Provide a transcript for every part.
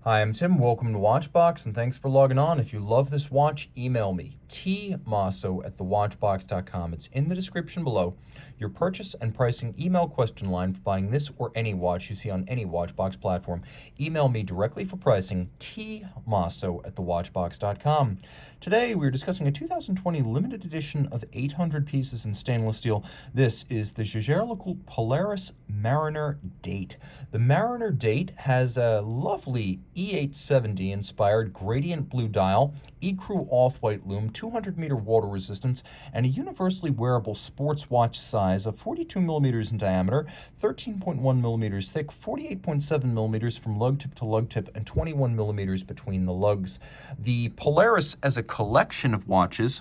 Hi, I'm Tim. Welcome to Watchbox, and thanks for logging on. If you love this watch, email me, tmosso@thewatchbox.com. It's in the description below. Your purchase and pricing email question line for buying this or any watch you see on any Watchbox platform. Email me directly for pricing, tmosso@thewatchbox.com. Today, we're discussing a 2020 limited edition of 800 pieces in stainless steel. This is the Jaeger-LeCoultre Polaris Mariner Date. The Mariner Date has a lovely E870 inspired gradient blue dial, ecru off-white lume, 200-meter water resistance, and a universally wearable sports watch size of 42 millimeters in diameter, 13.1 millimeters thick, 48.7 millimeters from lug tip to lug tip, and 21 millimeters between the lugs. The Polaris, as a collection of watches,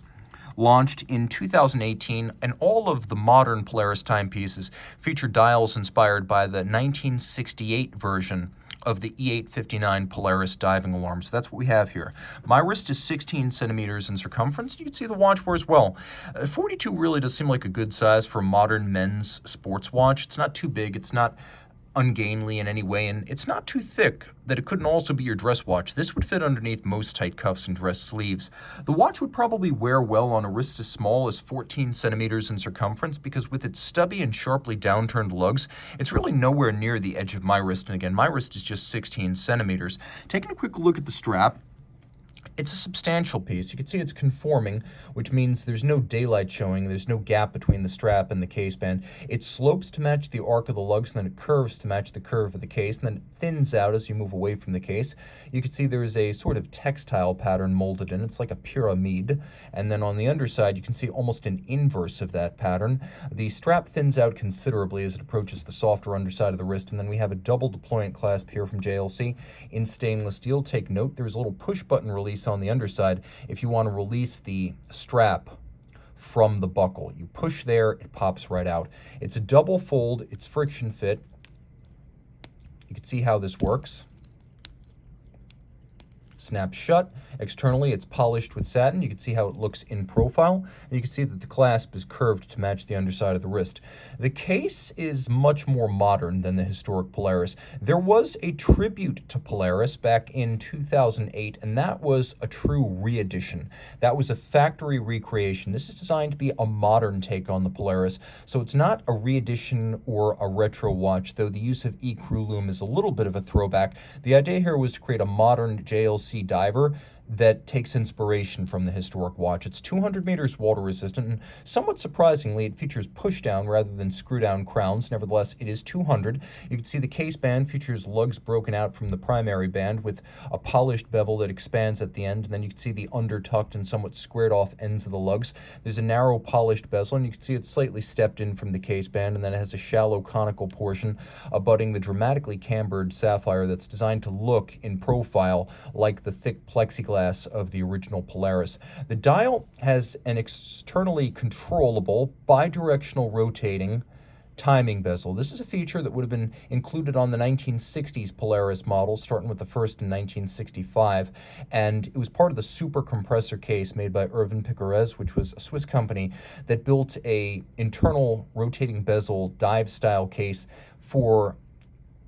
launched in 2018, and all of the modern Polaris timepieces feature dials inspired by the 1968 version of the E859 Polaris diving alarm. So that's what we have here. My wrist is 16 centimeters in circumference. You can see the watch wears well. 42 really does seem like a good size for a modern men's sports watch. It's not too big. It's not ungainly in any way, and it's not too thick that it couldn't also be your dress watch. This would fit underneath most tight cuffs and dress sleeves. The watch would probably wear well on a wrist as small as 14 centimeters in circumference because with its stubby and sharply downturned lugs, it's really nowhere near the edge of my wrist. And again, my wrist is just 16 centimeters. Taking a quick look at the strap, it's a substantial piece. You can see it's conforming, which means there's no daylight showing. There's no gap between the strap and the case band. It slopes to match the arc of the lugs, and then it curves to match the curve of the case, and then it thins out as you move away from the case. You can see there is a sort of textile pattern molded in. It's like a pyramid. And then on the underside, you can see almost an inverse of that pattern. The strap thins out considerably as it approaches the softer underside of the wrist, and then we have a double deployant clasp here from JLC in stainless steel. Take note, there's a little push button release on the underside if you want to release the strap from the buckle. You push there, it pops right out. It's a double fold, it's friction fit. You can see how this works. Snaps shut. Externally, it's polished with satin. You can see how it looks in profile, and you can see that the clasp is curved to match the underside of the wrist. The case is much more modern than the historic Polaris. There was a tribute to Polaris back in 2008, and that was a true re-edition. That was a factory recreation. This is designed to be a modern take on the Polaris, so it's not a re-edition or a retro watch, though the use of ecru lume is a little bit of a throwback. The idea here was to create a modern JLC diver that takes inspiration from the historic watch. It's 200 meters water resistant, and somewhat surprisingly, it features push down rather than screw down crowns. Nevertheless, it is 200. You can see the case band features lugs broken out from the primary band with a polished bevel that expands at the end, and then you can see the undertucked and somewhat squared off ends of the lugs. There's a narrow polished bezel, and you can see it's slightly stepped in from the case band, and then it has a shallow conical portion abutting the dramatically cambered sapphire that's designed to look in profile like the thick plexiglass of the original Polaris. The dial has an externally controllable bidirectional rotating timing bezel. This is a feature that would have been included on the 1960s Polaris model, starting with the first in 1965, and it was part of the super compressor case made by Erwin Piquerez, which was a Swiss company that built a internal rotating bezel dive style case for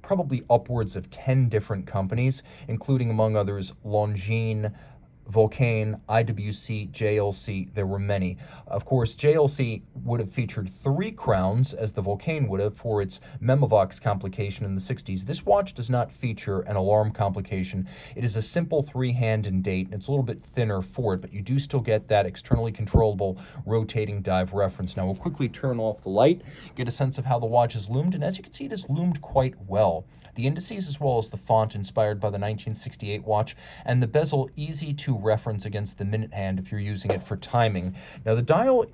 probably upwards of 10 different companies, including, among others, Longines, Vulcain, IWC, JLC. There were many. Of course, JLC would have featured 3 crowns, as the Vulcain would have, for its Memovox complication in the 60s. This watch does not feature an alarm complication. It is a simple 3-hand and date, and it's a little bit thinner for it, but you do still get that externally controllable rotating dive reference. Now, we'll quickly turn off the light, get a sense of how the watch is loomed, and as you can see, it is loomed quite well. The indices, as well as the font inspired by the 1968 watch, and the bezel easy to reference against the minute hand if you're using it for timing. Now, the dial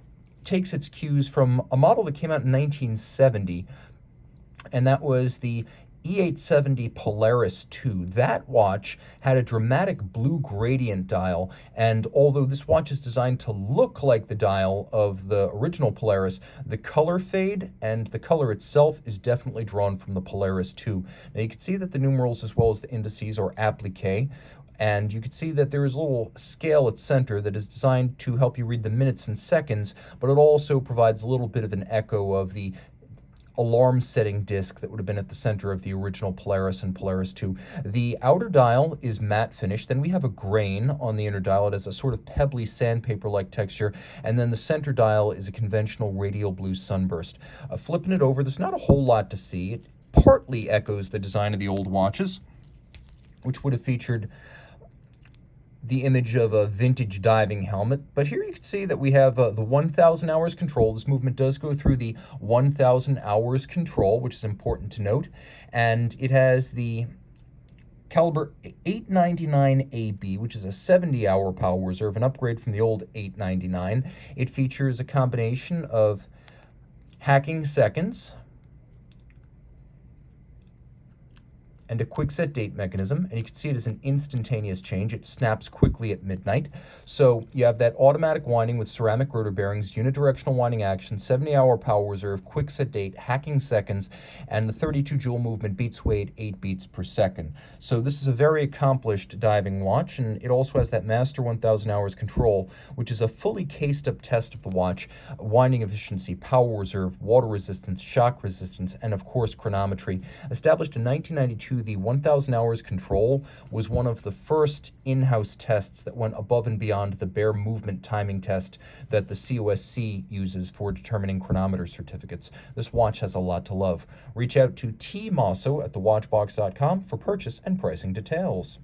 takes its cues from a model that came out in 1970, and that was the E870 Polaris 2. That watch had a dramatic blue gradient dial, and although this watch is designed to look like the dial of the original Polaris, the color fade and the color itself is definitely drawn from the Polaris 2. Now you can see that the numerals as well as the indices are applique, and you can see that there is a little scale at center that is designed to help you read the minutes and seconds, but it also provides a little bit of an echo of the alarm setting disc that would have been at the center of the original Polaris and Polaris 2. The outer dial is matte finish. Then we have a grain on the inner dial. It has a sort of pebbly sandpaper-like texture. And then the center dial is a conventional radial blue sunburst. Flipping it over, there's not a whole lot to see. It partly echoes the design of the old watches, which would have featured the image of a vintage diving helmet. But here you can see that we have the 1,000 hours control. This movement does go through the 1,000 hours control, which is important to note. And it has the caliber 899 AB, which is a 70-hour power reserve, an upgrade from the old 899. It features a combination of hacking seconds and a quick set date mechanism, and you can see it as an instantaneous change. It snaps quickly at midnight. So you have that automatic winding with ceramic rotor bearings, unidirectional winding action, 70-hour power reserve, quick set date, hacking seconds, and the 32 joule movement, beats weight, 8 beats per second. So this is a very accomplished diving watch, and it also has that master 1,000 hours control, which is a fully cased up test of the watch, winding efficiency, power reserve, water resistance, shock resistance, and of course chronometry. Established in 1992, the 1,000 hours control was one of the first in-house tests that went above and beyond the bare movement timing test that the COSC uses for determining chronometer certificates. This watch has a lot to love. Reach out to Team Mosso at thewatchbox.com for purchase and pricing details.